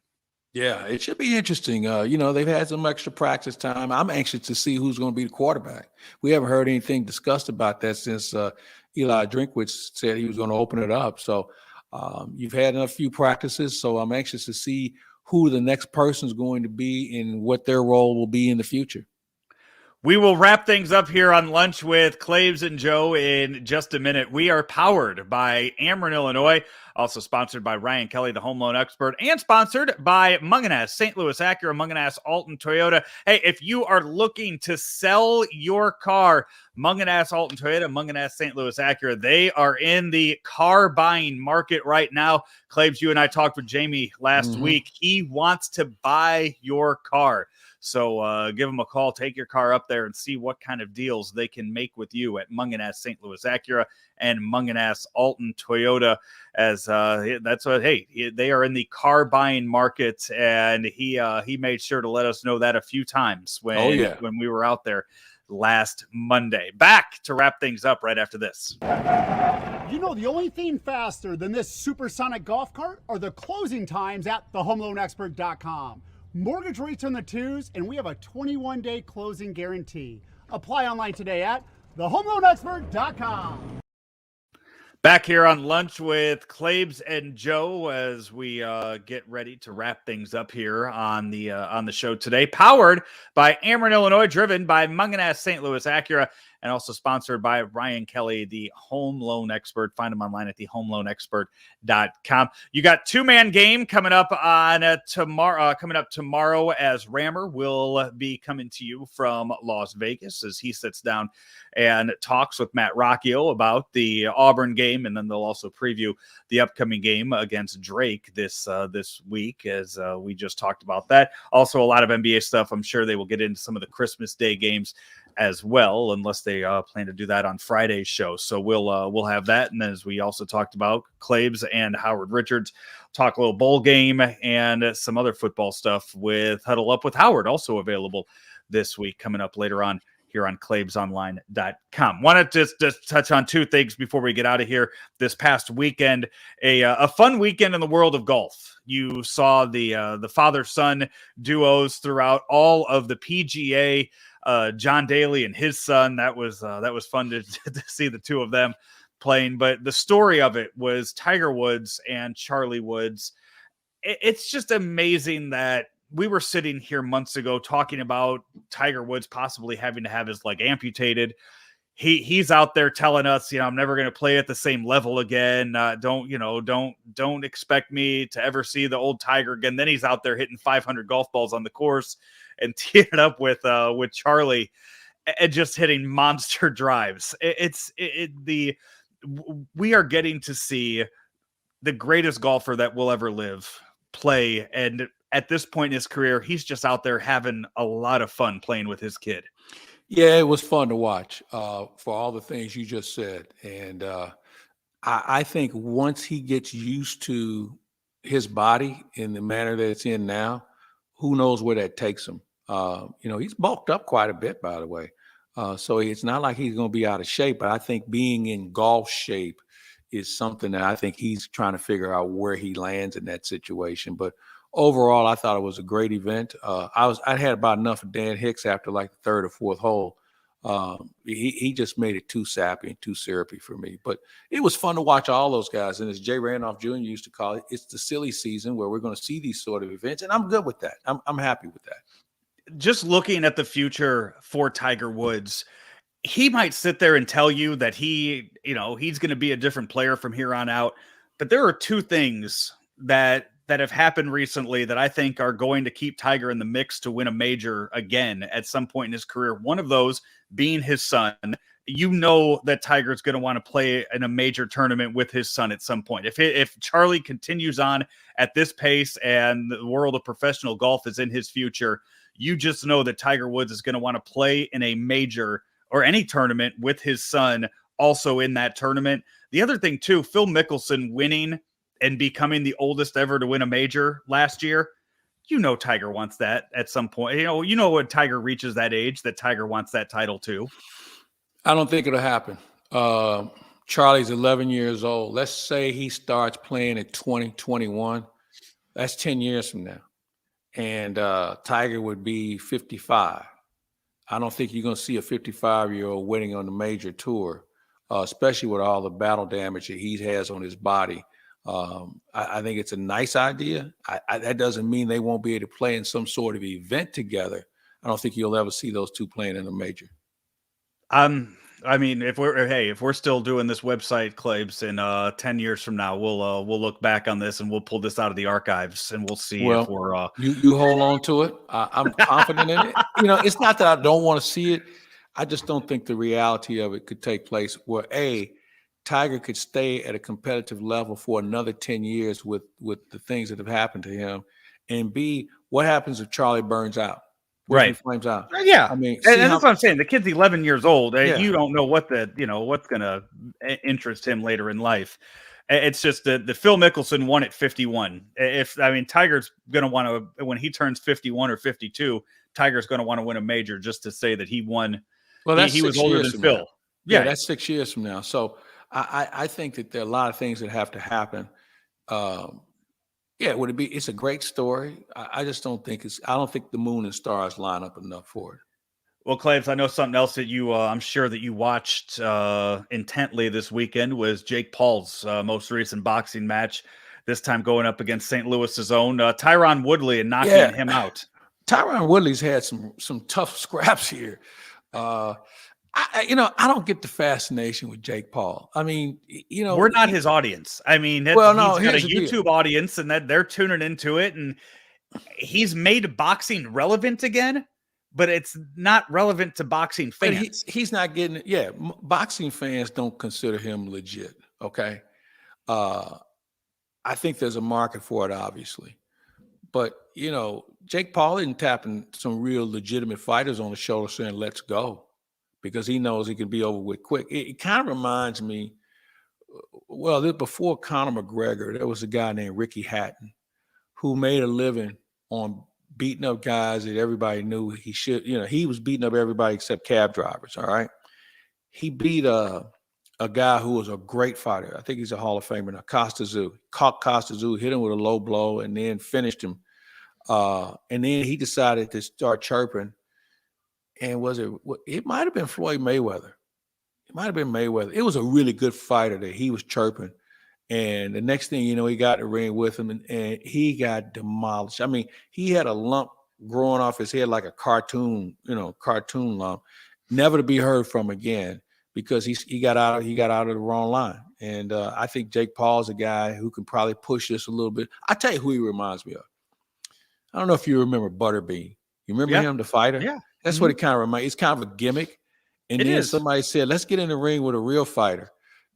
Yeah, it should be interesting. They've had some extra practice time. I'm anxious to see who's going to be the quarterback. We haven't heard anything discussed about that since Eli Drinkwitz said he was going to open it up. So you've had a few practices. So I'm anxious to see who the next person is going to be and what their role will be in the future. We will wrap things up here on Lunch with Claibs and Joe in just a minute. We are powered by Ameren, Illinois, also sponsored by Ryan Kelly, the home loan expert, and sponsored by Mungenast, St. Louis Acura, Mungenast, Alton Toyota. Hey, if you are looking to sell your car, Mungenast, Alton Toyota, Mungenast, St. Louis Acura, they are in the car buying market right now. Claibs, you and I talked with Jamie last week. He wants to buy your car. So give them a call, take your car up there and see what kind of deals they can make with you at Mungenast St. Louis Acura and Mungenast Alton Toyota. As that's what, hey, they are in the car buying market, and he made sure to let us know that a few times when we were out there last Monday. Back to wrap things up right after this. You know, the only thing faster than this supersonic golf cart are the closing times at thehomeloanexpert.com. Mortgage rates on the twos, and we have a 21-day closing guarantee. Apply online today at thehomeloanexpert.com. Back here on Lunch with Claibs and Joe as we get ready to wrap things up here on the show today. Powered by Ameren, Illinois, driven by Mungenast St. Louis Acura, and also sponsored by Ryan Kelly, the home loan expert. Find him online at thehomeloanexpert.com. You got two-man game coming up on tomorrow as Rammer will be coming to you from Las Vegas as he sits down and talks with Matt Rocchio about the Auburn game, and then they'll also preview the upcoming game against Drake this week, as we just talked about that. Also, a lot of NBA stuff. I'm sure they will get into some of the Christmas Day games as well, unless they plan to do that on Friday's show. So we'll have that, and then as we also talked about, Claibs and Howard Richards talk a little bowl game and some other football stuff with Huddle Up with Howard, also available this week, coming up later on here on claibsonline.com. Wanted to just touch on two things before we get out of here. This past weekend, a fun weekend in the world of golf. You saw the father-son duos throughout all of the PGA. John Daly and his son. That was fun to see the two of them playing. But the story of it was Tiger Woods and Charlie Woods. It's just amazing that we were sitting here months ago talking about Tiger Woods possibly having to have his leg amputated. He's out there telling us, I'm never going to play at the same level again. Don't expect me to ever see the old Tiger again. Then he's out there hitting 500 golf balls on the course and teeing it up with Charlie and just hitting monster drives. We are getting to see the greatest golfer that will ever live play, and at this point in his career, he's just out there having a lot of fun playing with his kid. Yeah, it was fun to watch for all the things you just said. And I think once he gets used to his body in the manner that it's in now, who knows where that takes him. He's bulked up quite a bit, by the way. So it's not like he's going to be out of shape, but I think being in golf shape is something that I think he's trying to figure out where he lands in that situation. But overall, I thought it was a great event. I had about enough of Dan Hicks after like the third or fourth hole. He just made it too sappy and too syrupy for me. But it was fun to watch all those guys. And as Jay Randolph Jr. used to call it, it's the silly season where we're going to see these sort of events. And I'm good with that. I'm happy with that. Just looking at the future for Tiger Woods, he might sit there and tell you that he's going to be a different player from here on out. But there are two things that have happened recently that I think are going to keep Tiger in the mix to win a major again at some point in his career. One of those being his son. That Tiger's going to want to play in a major tournament with his son at some point. If Charlie continues on at this pace and the world of professional golf is in his future, you just know that Tiger Woods is going to want to play in a major or any tournament with his son also in that tournament. The other thing too, Phil Mickelson winning and becoming the oldest ever to win a major last year. Tiger wants that at some point. When Tiger reaches that age, that Tiger wants that title too. I don't think it'll happen. Charlie's 11 years old. Let's say he starts playing at 20, 21. That's 10 years from now. And Tiger would be 55. I don't think you're going to see a 55-year-old winning on the major tour, especially with all the battle damage that he has on his body I think it's a nice idea. That doesn't mean they won't be able to play in some sort of event together. I don't think you'll ever see those two playing in a major. I mean, if we're still doing this website, Claibs, in 10 years from now, we'll look back on this and we'll pull this out of the archives and we'll see if we're you hold on to it. I'm confident in it. It's not that I don't want to see it. I just don't think the reality of it could take place where Tiger could stay at a competitive level for another 10 years with the things that have happened to him, and B, what happens if Charlie burns out? Right. Flames out. Yeah. I mean, and that's what I'm saying. The kid's 11 years old. You don't know what's going to interest him later in life. It's just that Phil Mickelson won at 51. Tiger's going to want to, when he turns 51 or 52, Tiger's going to want to win a major just to say that he won. Well, he was older than Phil. Yeah, that's 6 years from now. So I think that there are a lot of things that have to happen. Would it be? It's a great story. I just don't think I don't think the moon and stars line up enough for it. Well, Claibs, I know something else that I'm sure that you watched intently this weekend was Jake Paul's most recent boxing match. This time going up against St. Louis's own Tyron Woodley and knocking him out. Tyron Woodley's had some tough scraps here. I don't get the fascination with Jake Paul. I mean, we're not his audience. I mean, he's got a YouTube audience and that they're tuning into it, and he's made boxing relevant again, but it's not relevant to boxing fans. He's not getting it. Yeah, boxing fans don't consider him legit. Okay, I think there's a market for it, obviously, but Jake Paul isn't tapping some real legitimate fighters on the shoulder saying, "Let's go," because he knows he can be over with quick. It kind of reminds me, before Conor McGregor, there was a guy named Ricky Hatton who made a living on beating up guys that everybody knew he should. He was beating up everybody except cab drivers, all right? He beat a guy who was a great fighter. I think he's a Hall of Famer now, Costa Tszyu. Caught Costa Tszyu, hit him with a low blow, and then finished him. And then he decided to start chirping. And it might have been Floyd Mayweather. It might have been Mayweather. It was a really good fighter that he was chirping. And the next thing you know, he got in the ring with him and he got demolished. I mean, he had a lump growing off his head like a cartoon lump, never to be heard from again because he got out of the wrong line. And I think Jake Paul's a guy who can probably push this a little bit. I tell you who he reminds me of. I don't know if you remember Butterbean. You remember him, the fighter? Yeah. That's what it kind of reminds. It's kind of a gimmick. And then somebody said, let's get in the ring with a real fighter.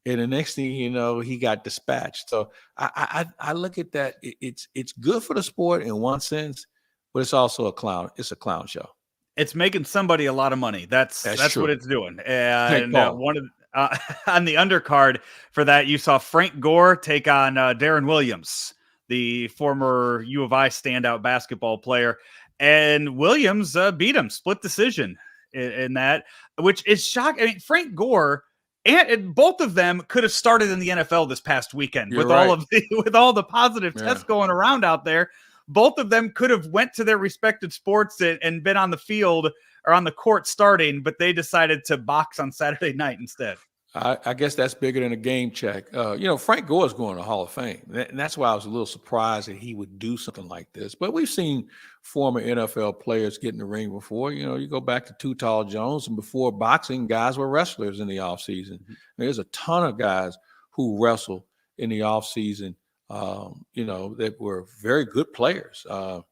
And the next thing you know, he got dispatched. So I look at that. It's good for the sport in one sense, but it's also a clown. It's a clown show. It's making somebody a lot of money. That's what it's doing. And on the undercard for that, you saw Frank Gore take on Darren Williams, the former U of I standout basketball player. And Williams beat him, split decision in that, which is shocking. I mean, Frank Gore and both of them could have started in the NFL this past weekend with all the positive tests going around out there. Both of them could have went to their respected sports and been on the field or on the court starting, but they decided to box on Saturday night instead. I guess that's bigger than a game check. Frank Gore is going to Hall of Fame. And that's why I was a little surprised that he would do something like this. But we've seen former NFL players get in the ring before. You go back to Too Tall Jones, and before boxing, guys were wrestlers in the offseason. There's a ton of guys who wrestle in the offseason, that were very good players. I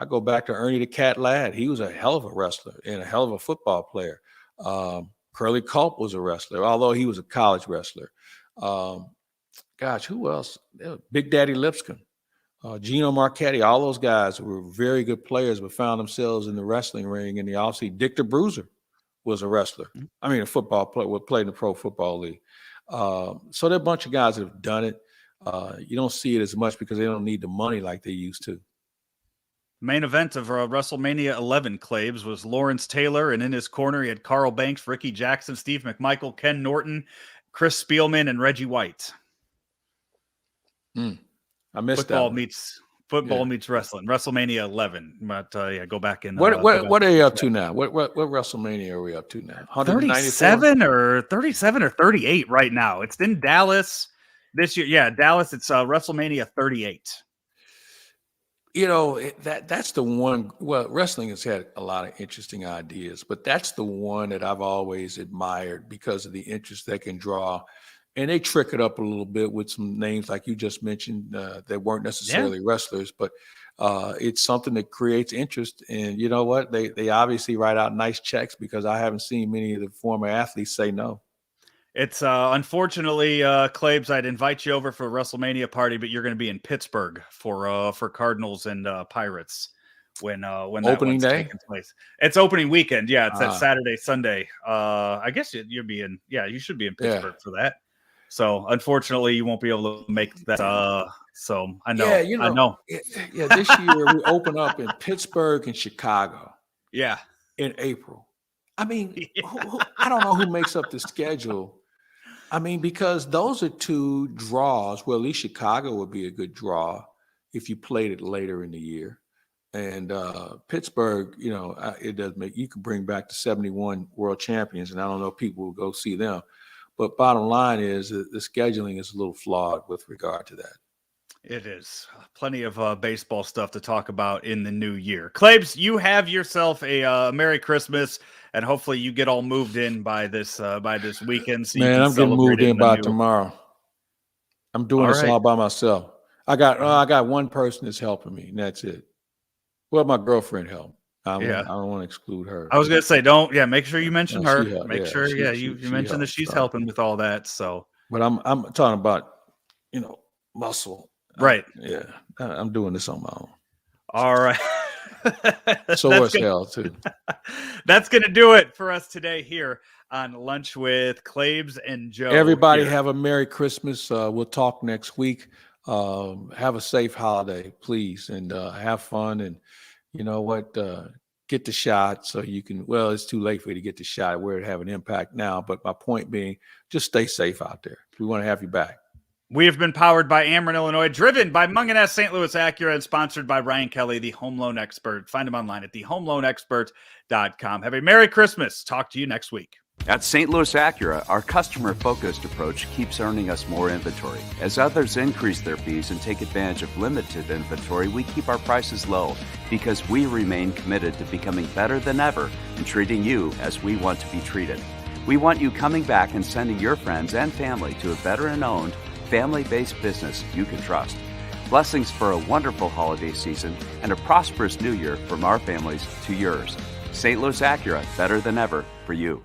go back to Ernie the Cat Ladd. He was a hell of a wrestler and a hell of a football player. Curly Culp was a wrestler, although he was a college wrestler. Who else? Big Daddy Lipscomb, Gino Marchetti, all those guys were very good players but found themselves in the wrestling ring in the offseason. Dick the Bruiser was a wrestler. I mean, a football player, played in the Pro Football League. So there are a bunch of guys that have done it. You don't see it as much because they don't need the money like they used to. Main event of WrestleMania 11, Claibs, was Lawrence Taylor, and in his corner he had Carl Banks, Ricky Jackson, Steve McMichael, Ken Norton, Chris Spielman, and Reggie White. I missed Football meets wrestling. WrestleMania 11. But go back and what are you up to now? What WrestleMania are we up to now? 37 or 38 right now. It's in Dallas. This year, yeah, Dallas. It's WrestleMania 38. That's the one. Well, wrestling has had a lot of interesting ideas, but that's the one that I've always admired because of the interest they can draw. And they trick it up a little bit with some names like you just mentioned that weren't necessarily wrestlers, but it's something that creates interest. And you know what? They obviously write out nice checks because I haven't seen many of the former athletes say no. It's unfortunately, Claibs, I'd invite you over for a WrestleMania party, but you're going to be in Pittsburgh for Cardinals and Pirates when that Opening one's day? taking place. It's opening weekend. Yeah, it's that Saturday, Sunday. I guess you'll be in. Yeah, you should be in Pittsburgh for that. So unfortunately, you won't be able to make that. So I know. Yeah, I know. Yeah, this year we open up in Pittsburgh and Chicago. Yeah, in April. I mean, I don't know who makes up the schedule. I mean, because those are two draws. Well, at least Chicago would be a good draw if you played it later in the year. And Pittsburgh, it does make, you can bring back the 71 world champions, and I don't know if people will go see them. But bottom line is that the scheduling is a little flawed with regard to that. It is. Plenty of baseball stuff to talk about in the new year. Claibs, you have yourself a Merry Christmas, and hopefully you get all moved in by this weekend. So Man, I'm getting moved in by tomorrow. I'm doing this all by myself. I got one person that's helping me, and that's it. Well, my girlfriend helped. I don't want to exclude her. I was going to say, make sure you mention her. Make sure, you mention that she's helping with all that. So, but I'm talking about, muscle. Right. Yeah. I'm doing this on my own. All right. Sore as hell too. That's going to do it for us today here on Lunch with Claibs and Joe. Everybody have a Merry Christmas. We'll talk next week. Have a safe holiday, please, and have fun. And you know what? Get the shot so you can, well, it's too late for you to get the shot where it have an impact now. But my point being, just stay safe out there. We want to have you back. We have been powered by Ameren, Illinois, driven by Munganess St. Louis Acura, and sponsored by Ryan Kelly, the home loan expert. Find him online at thehomeloanexpert.com. Have a Merry Christmas. Talk to you next week. At St. Louis Acura, our customer-focused approach keeps earning us more inventory. As others increase their fees and take advantage of limited inventory, we keep our prices low because we remain committed to becoming better than ever and treating you as we want to be treated. We want you coming back and sending your friends and family to a veteran-owned, family-based business you can trust. Blessings for a wonderful holiday season and a prosperous new year from our families to yours. St. Louis Acura, better than ever for you.